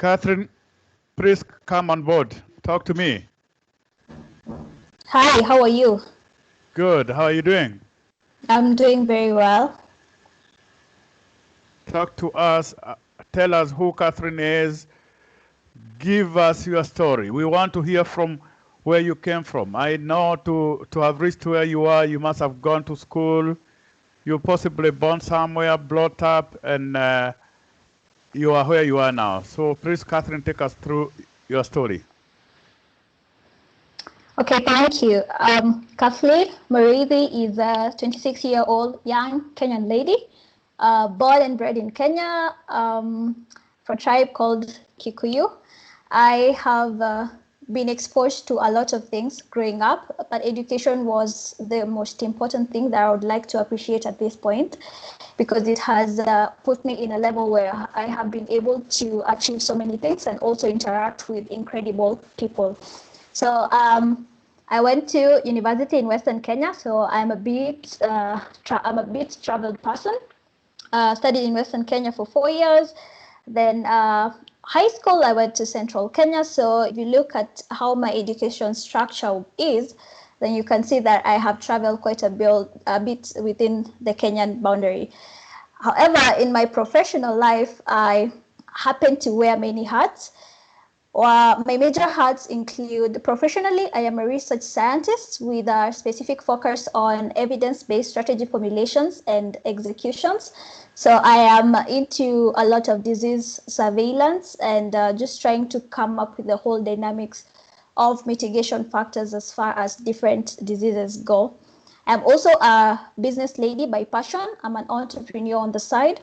Catherine, please come on board. Talk to me. Hi, how are you? Good. How are you doing? I'm doing very well. Talk to us. Tell us who Catherine is. Give us your story. We want to hear from where you came from. I know to have reached where you are, you must have gone to school. You possibly born somewhere, brought up, and you are where you are now. So please, Catherine, take us through your story. Okay, thank you. Kathleen Marithi is a 26-year-old young Kenyan lady, born and bred in Kenya, from a tribe called Kikuyu. I have been exposed to a lot of things growing up, but education was the most important thing that I would like to appreciate at this point, because it has put me in a level where I have been able to achieve so many things and also interact with incredible people. So I went to university in Western Kenya, so I'm a bit traveled person. Studied in Western Kenya for 4 years. Then high school, I went to Central Kenya. So if you look at how my education structure is, then you can see that I have traveled quite a bit within the Kenyan boundary. However, in my professional life, I happen to wear many hats. My major hats include, professionally, I am a research scientist with a specific focus on evidence-based strategy formulations and executions. So I am into a lot of disease surveillance and just trying to come up with the whole dynamics of mitigation factors as far as different diseases go. I'm also a business lady by passion. I'm an entrepreneur on the side.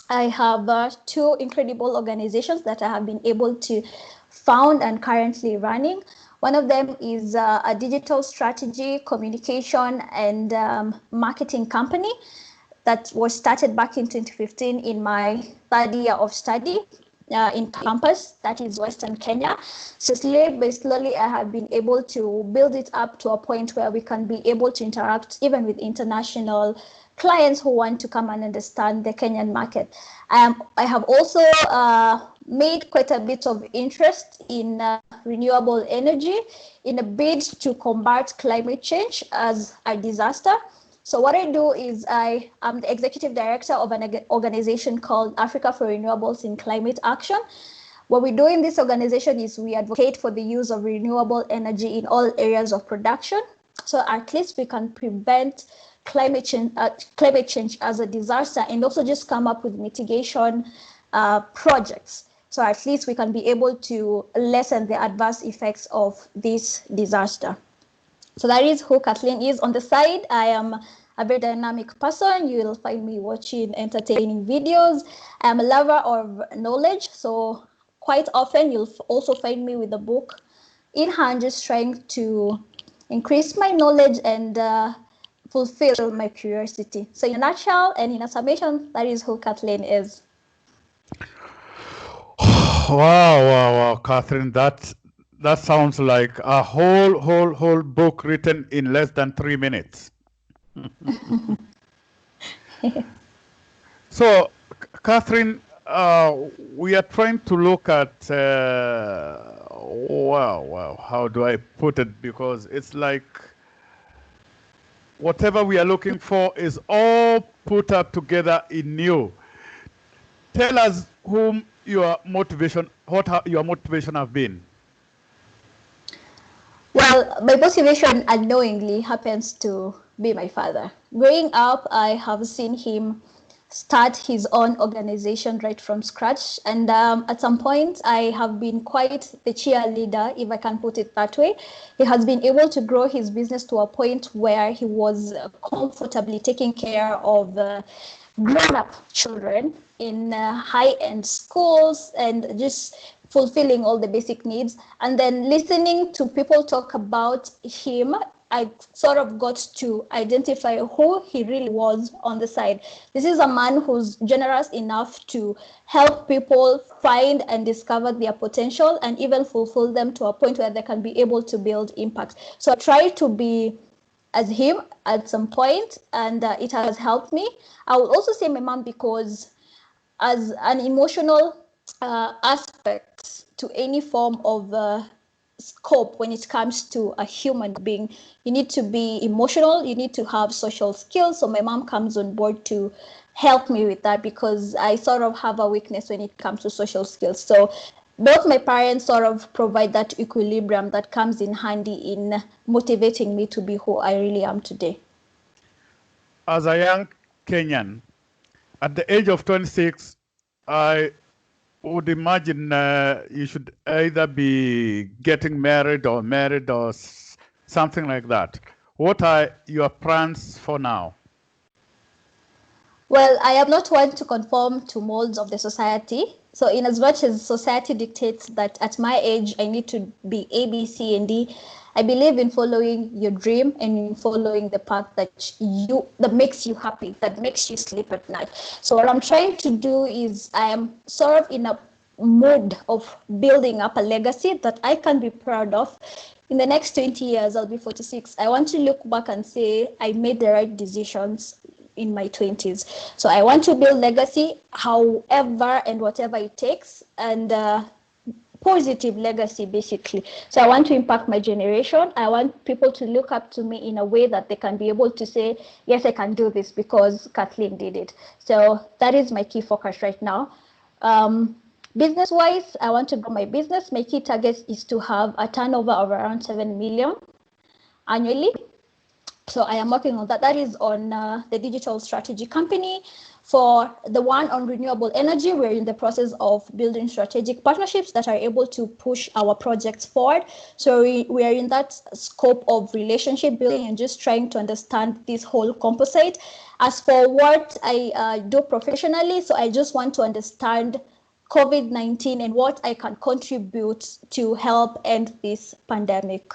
I have 2 incredible organizations that I have been able to found and currently running. One of them is a digital strategy, communication, and marketing company that was started back in 2015 in my 3rd year of study in campus, that is Western Kenya. So slowly I have been able to build it up to a point where we can be able to interact even with international clients who want to come and understand the Kenyan market. I have also made quite a bit of interest in renewable energy in a bid to combat climate change as a disaster. So what I do is I am the executive director of an organization called Africa for Renewables in Climate Action. What we do in this organization is we advocate for the use of renewable energy in all areas of production. So at least we can prevent climate change as a disaster and also just come up with mitigation projects. So at least we can be able to lessen the adverse effects of this disaster. So that is who Kathleen is. On the side, I am a very dynamic person. You will find me watching entertaining videos. I am a lover of knowledge. So quite often you'll also find me with a book in hand, just trying to increase my knowledge and fulfill my curiosity. So in a nutshell and in a summation, that is who Kathleen is. Wow, Catherine, that sounds like a whole book written in less than 3 minutes. So, Catherine, we are trying to look at, how do I put it? Because it's like whatever we are looking for is all put up together in you. Tell us what your motivation have been. Well, my motivation unknowingly happens to be my father. Growing up, I have seen him start his own organization right from scratch. And at some point, I have been quite the cheerleader, if I can put it that way. He has been able to grow his business to a point where he was comfortably taking care of grown-up children in high-end schools and just fulfilling all the basic needs. And then listening to people talk about him, I sort of got to identify who he really was on the side. This is a man who's generous enough to help people find and discover their potential and even fulfill them to a point where they can be able to build impact. So I try to be as him at some point, and it has helped me. I would also say my mom, because as an emotional aspects to any form of scope when it comes to a human being. You need to be emotional, you need to have social skills. So my mom comes on board to help me with that because I sort of have a weakness when it comes to social skills. So both my parents sort of provide that equilibrium that comes in handy in motivating me to be who I really am today. As a young Kenyan, at the age of 26, I would imagine you should either be getting married or something like that. What are your plans for now? Well, I am not one to conform to molds of the society. So, in as much as society dictates that at my age I need to be A, B, C, and D, I believe in following your dream and in following the path that makes you happy, that makes you sleep at night. So, what I'm trying to do is I am sort of in a mood of building up a legacy that I can be proud of. In the next 20 years, I'll be 46. I want to look back and say I made the right decisions in my 20s. So I want to build legacy, however and whatever it takes, and positive legacy, basically. So I want to impact my generation. I want people to look up to me in a way that they can be able to say, yes, I can do this because Kathleen did it. So that is my key focus right now. Business-wise, I want to grow my business. My key target is to have a turnover of around 7 million annually. So I am working on that. That is on the digital strategy company. For the one on renewable energy, we're in the process of building strategic partnerships that are able to push our projects forward. So we are in that scope of relationship building and just trying to understand this whole composite. As for what I do professionally, so I just want to understand COVID-19 and what I can contribute to help end this pandemic.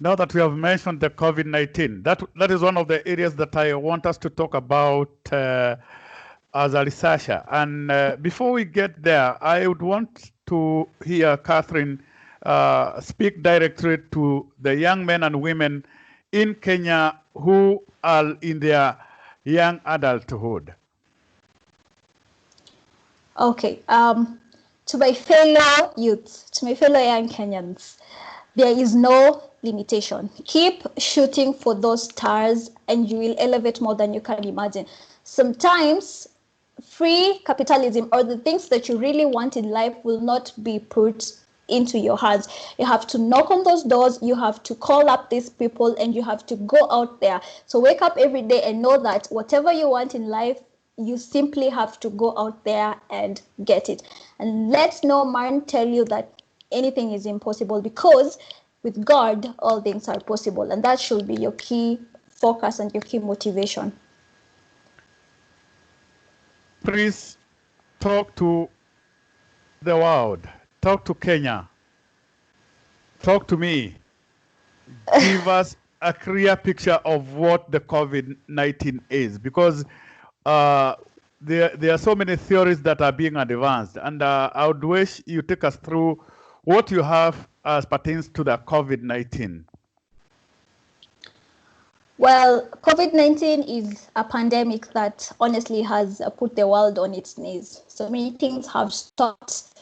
Now that we have mentioned the COVID-19, that is one of the areas that I want us to talk about as a researcher. And before we get there, I would want to hear Catherine speak directly to the young men and women in Kenya who are in their young adulthood. Okay, to my fellow youths, to my fellow young Kenyans, there is no limitation. Keep shooting for those stars and you will elevate more than you can imagine. Sometimes free capitalism or the things that you really want in life will not be put into your hands. You have to knock on those doors, you have to call up these people, and you have to go out there. So wake up every day and know that whatever you want in life, you simply have to go out there and get it. And let no man tell you that anything is impossible, because with God, all things are possible. And that should be your key focus and your key motivation. Please talk to the world, talk to Kenya, talk to me. Give us a clear picture of what the COVID-19 is, because there are so many theories that are being advanced, and I would wish you take us through what you have as pertains to the COVID-19. Well, COVID-19 is a pandemic that honestly has put the world on its knees. So many things have stopped.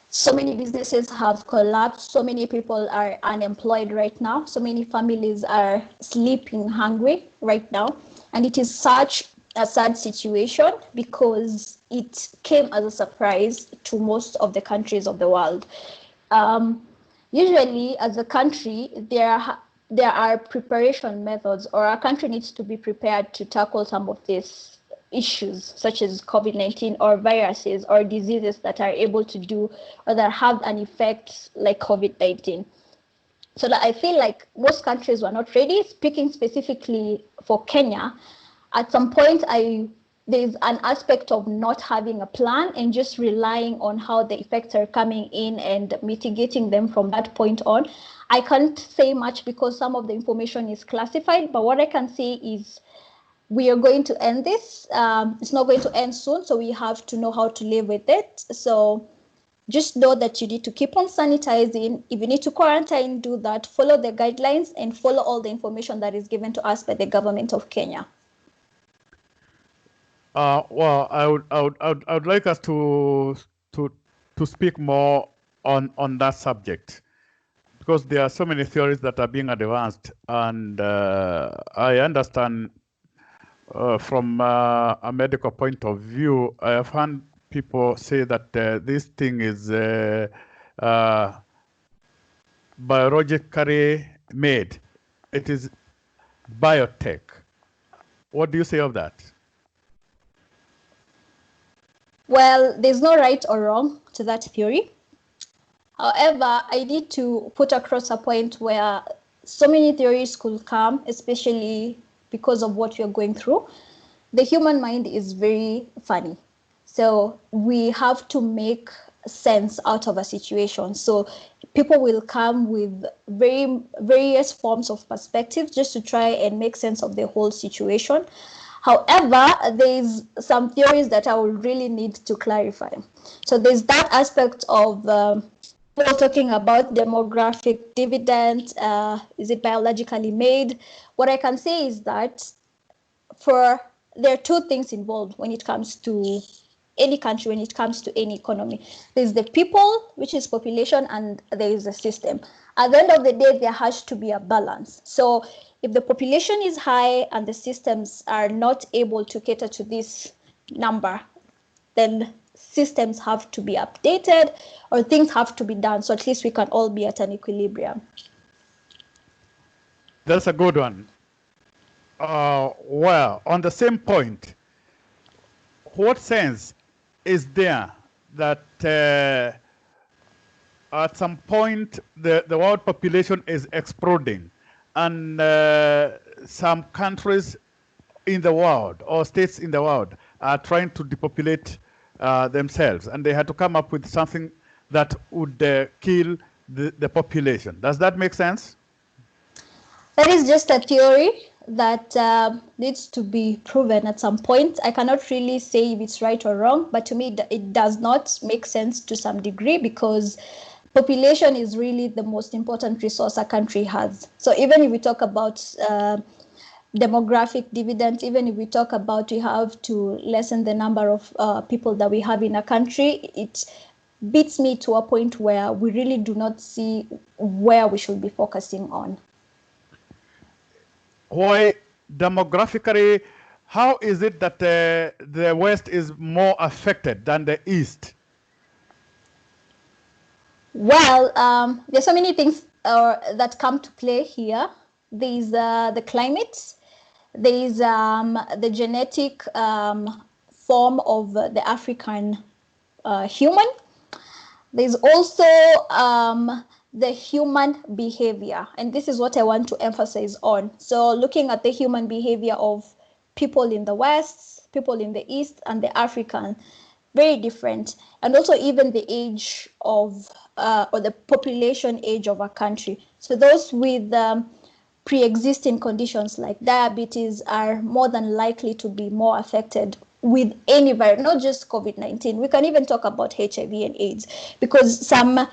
So many businesses have collapsed. So many people are unemployed right now. So many families are sleeping hungry right now. And it is such a sad situation because it came as a surprise to most of the countries of the world. Usually, as a country, there are preparation methods, or our country needs to be prepared to tackle some of these issues, such as COVID-19 or viruses or diseases that are able to do or that have an effect like COVID-19. So that I feel like most countries were not ready. Speaking specifically for Kenya, at some point there's an aspect of not having a plan and just relying on how the effects are coming in and mitigating them from that point on. I can't say much because some of the information is classified, but what I can say is we are going to end this. It's not going to end soon, so we have to know how to live with it. So just know that you need to keep on sanitizing. If you need to quarantine, do that. Follow the guidelines and follow all the information that is given to us by the government of Kenya. Well, I would like us to to speak more on that subject, because there are so many theories that are being advanced, and I understand from a medical point of view, I have heard people say that this thing is biologically made. It is biotech. What do you say of that? Well, there's no right or wrong to that theory. However, I need to put across a point where so many theories could come, especially because of what you're going through. The human mind is very funny. So we have to make sense out of a situation. So people will come with various forms of perspectives just to try and make sense of the whole situation. However, there's some theories that I will really need to clarify. So there's that aspect of people talking about demographic dividend. Is it biologically made? What I can say is that there are two things involved when it comes to any country, when it comes to any economy. There's the people, which is population, and there is the system. At the end of the day, there has to be a balance. So if the population is high and the systems are not able to cater to this number, then systems have to be updated or things have to be done. So at least we can all be at an equilibrium. That's a good one. Well, on the same point, what sense is there that at some point the world population is exploding, and some countries in the world or states in the world are trying to depopulate themselves, and they had to come up with something that would kill the population? Does that make sense? That is just a theory that needs to be proven at some point. I cannot really say if it's right or wrong, but to me, it does not make sense to some degree, because population is really the most important resource a country has. So even if we talk about demographic dividends, even if we talk about we have to lessen the number of people that we have in a country, it beats me to a point where we really do not see where we should be focusing on. Why demographically, how is it that the West is more affected than the East? Well, there's so many things that come to play here. There's the climate, there's the genetic form of the African human. There's also the human behavior, and this is what I want to emphasize on. So looking at the human behavior of people in the West, people in the East, and the African, very different. And also even the age of or the population age of a country. So those with pre-existing conditions like diabetes are more than likely to be more affected with any virus, not just COVID-19. We can even talk about HIV and AIDS, because some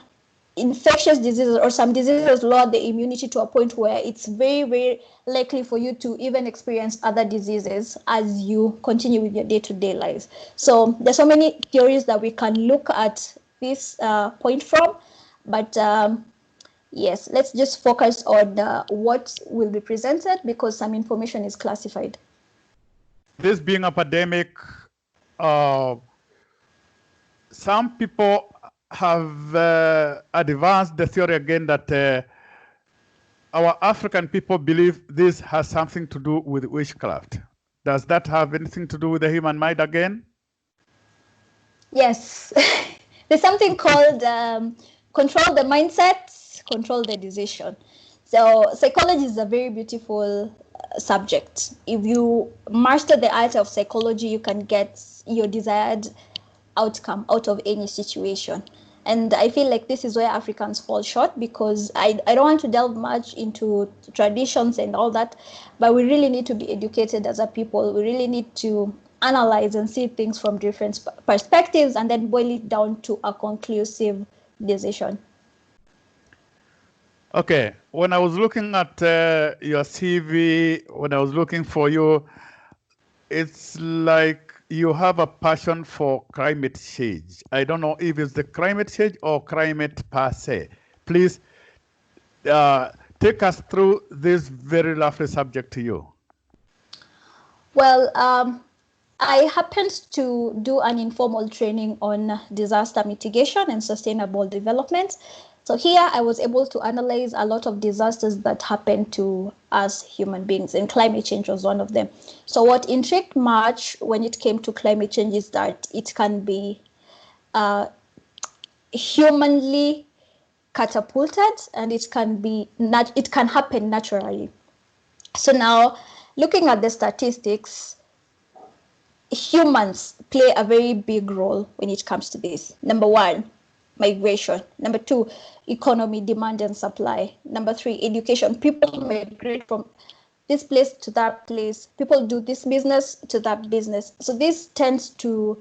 infectious diseases or some diseases lower the immunity to a point where it's very, very likely for you to even experience other diseases as you continue with your day-to-day lives. So there's so many theories that we can look at this point from, but yes, let's just focus on what will be presented, because some information is classified. This being a pandemic, some people have advanced the theory again that our African people believe this has something to do with witchcraft. Does that have anything to do with the human mind again? Yes, there's something called control the mindset, control the decision. So psychology is a very beautiful subject. If you master the art of psychology, you can get your desired outcome out of any situation. And I feel like this is where Africans fall short, because I don't want to delve much into traditions and all that, but we really need to be educated as a people. We really need to analyze and see things from different perspectives and then boil it down to a conclusive decision. Okay, when I was looking at your CV, when I was looking for you, it's like you have a passion for climate change. I don't know if it's the climate change or climate per se. Please take us through this very lovely subject to you. Well, I happened to do an informal training on disaster mitigation and sustainable development. So here I was able to analyze a lot of disasters that happen to us human beings, and climate change was one of them. So what intrigued much when it came to climate change is that it can be humanly catapulted, and it can happen naturally. So now, looking at the statistics, humans play a very big role when it comes to this. Number one, migration. Number two, economy, demand and supply. Number three, education. People migrate from this place to that place. People do this business to that business. So this tends to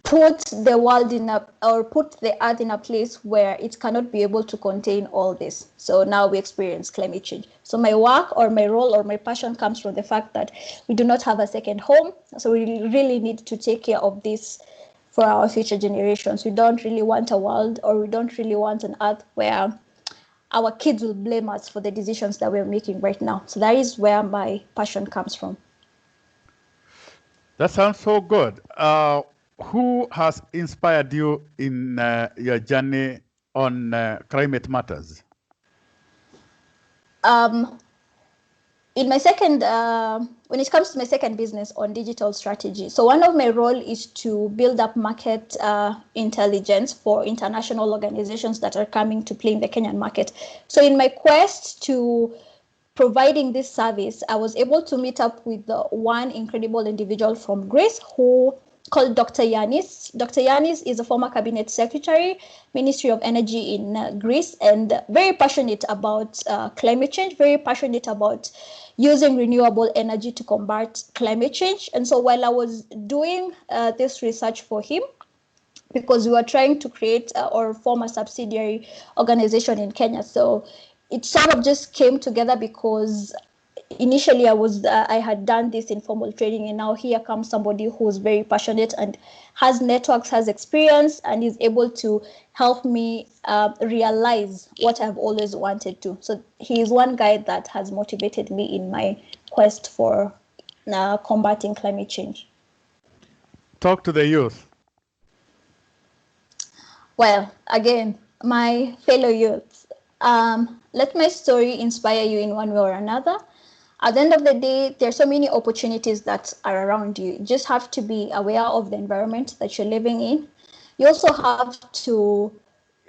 put the world put the earth in a place where it cannot be able to contain all this. So now we experience climate change. So my work or my role or my passion comes from the fact that we do not have a second home. So we really need to take care of this for our future generations. We don't really want a world, or we don't really want an earth where our kids will blame us for the decisions that we're making right now. So that is where my passion comes from. That sounds so good. Who has inspired you in your journey on climate matters? In my second, when it comes to my second business on digital strategy, so one of my role is to build up market intelligence for international organizations that are coming to play in the Kenyan market. So in my quest to providing this service, I was able to meet up with one incredible individual from Greece who called Dr. Yanis. Dr. Yanis is a former cabinet secretary, Ministry of Energy in Greece, and very passionate about climate change, very passionate about using renewable energy to combat climate change. And so while I was doing this research for him, because we were trying to create or form a subsidiary organization in Kenya, so it sort of just came together because initially I had done this informal training, and now here comes somebody who's very passionate and has networks, has experience, and is able to help me realize what I've always wanted to. So he is one guy that has motivated me in my quest for combating climate change. Talk to the youth. Well, again, my fellow youths, let my story inspire you in one way or another. At the end of the day, there are so many opportunities that are around you. You just have to be aware of the environment that you're living in. You also have to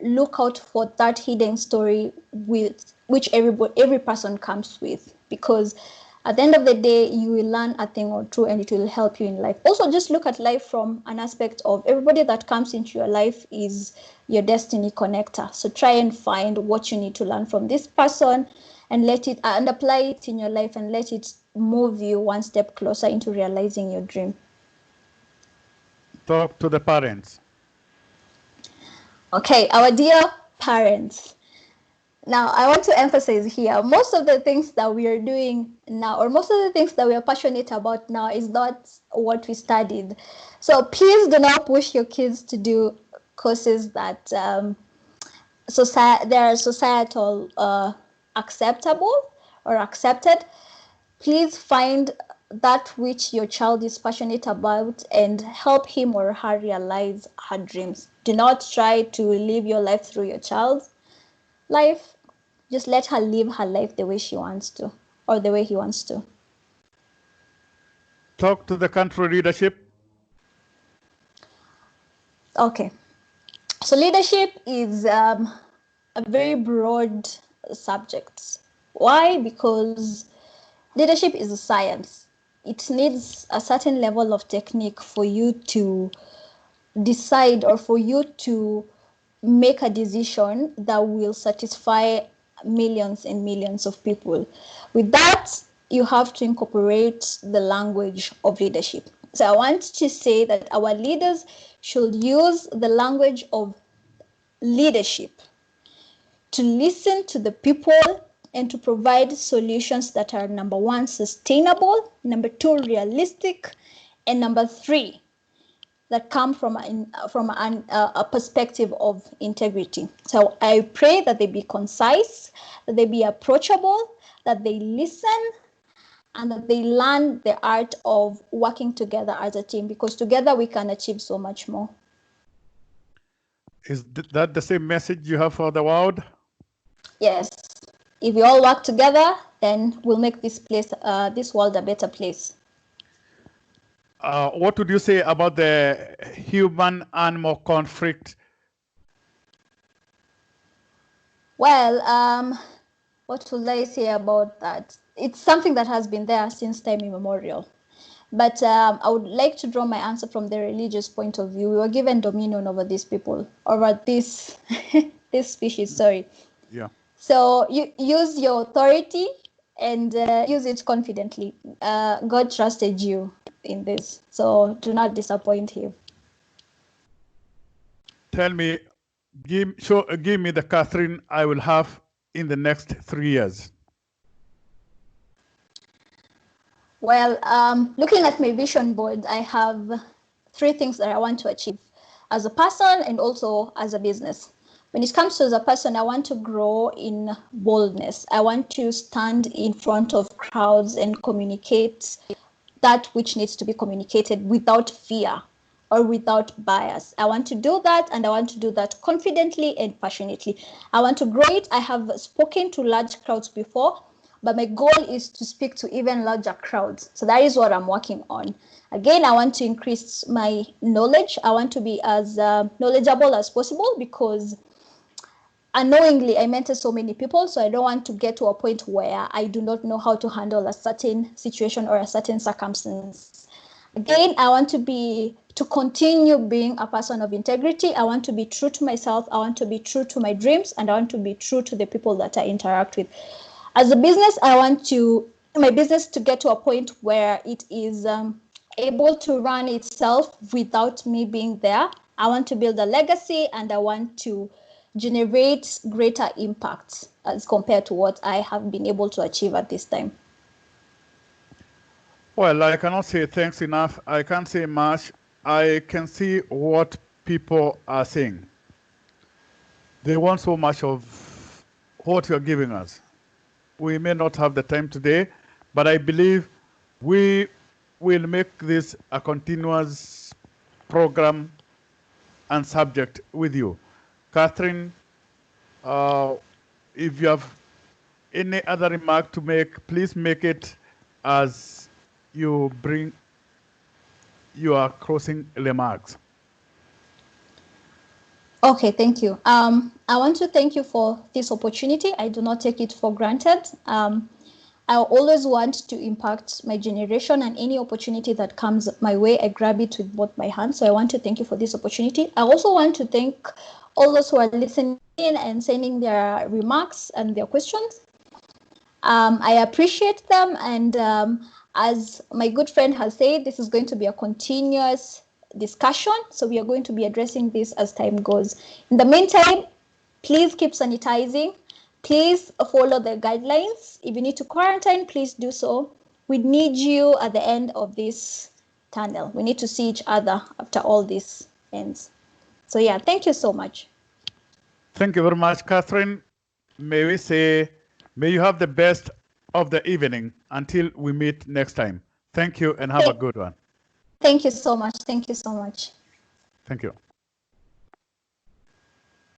look out for that hidden story with which every person comes with, because at the end of the day, you will learn a thing or two and it will help you in life. Also, just look at life from an aspect of everybody that comes into your life is your destiny connector. So try and find what you need to learn from this person and and apply it in your life, and let it move you one step closer into realizing your dream. Talk to the parents. Okay, our dear parents. Now, I want to emphasize here, most of the things that we are doing now, or most of the things that we are passionate about now, is not what we studied. So please do not push your kids to do courses that they are societal acceptable or accepted. Please find that which your child is passionate about and help him or her realize her dreams. Do not try to live your life through your child's life. Just let her live her life the way she wants to, or the way he wants to. Talk to the country leadership. Okay. So leadership is a very broad subject. Why? Because leadership is a science. It needs a certain level of technique for you to decide, or for you to make a decision that will satisfy millions and millions of people. With that, you have to incorporate the language of leadership. So I want to say that our leaders should use the language of leadership to listen to the people and to provide solutions that are, number one, sustainable, number two, realistic, and number 3, that come from a perspective of integrity. So I pray that they be concise, that they be approachable, that they listen, and that they learn the art of working together as a team, because together we can achieve so much more. Is that the same message you have for the world? Yes. If we all work together, then we'll make this world a better place. What would you say about the human-animal conflict? Well, what will I say about that? It's something that has been there since time immemorial. But I would like to draw my answer from the religious point of view. We were given dominion over these people, over this this species. Sorry. Yeah. So you use your authority and use it confidently. God trusted you in this, so do not disappoint him. Tell me, give me the Catherine I will have in the next 3 years. Well, looking at my vision board, I have 3 things that I want to achieve as a person and also as a business. When it comes to as a person, I want to grow in boldness. I want to stand in front of crowds and communicate that which needs to be communicated without fear or without bias. I want to do that, and I want to do that confidently and passionately. I want to grow it. I have spoken to large crowds before, but my goal is to speak to even larger crowds. So that is what I'm working on. Again, I want to increase my knowledge. I want to be as knowledgeable as possible, because unknowingly I mentor so many people, so I don't want to get to a point where I do not know how to handle a certain situation or a certain circumstance. Again, I want to continue being a person of integrity. I want to be true to myself. I want to be true to my dreams, and I want to be true to the people that I interact with. As a business, I want my business to get to a point where it is able to run itself without me being there. I want to build a legacy, and I want to generate greater impact as compared to what I have been able to achieve at this time. Well, I cannot say thanks enough. I can't say much. I can see what people are saying. They want so much of what you're giving us. We may not have the time today, but I believe we will make this a continuous program and subject with you. Catherine, if you have any other remark to make, please make it as you bring your closing remarks. Okay, thank you. I want to thank you for this opportunity. I do not take it for granted. I always want to impact my generation, and any opportunity that comes my way, I grab it with both my hands. So I want to thank you for this opportunity. I also want to thank all those who are listening and sending their remarks and their questions. I appreciate them, and as my good friend has said, this is going to be a continuous discussion, so we are going to be addressing this as time goes. In the meantime, please keep sanitizing. Please follow the guidelines. If you need to quarantine, please do so. We need you at the end of this tunnel. We need to see each other after all this ends. So yeah, thank you so much. Thank you very much, Catherine. May we say, may you have the best of the evening until we meet next time. Thank you, and have a good one. Thank you so much. Thank you so much. Thank you.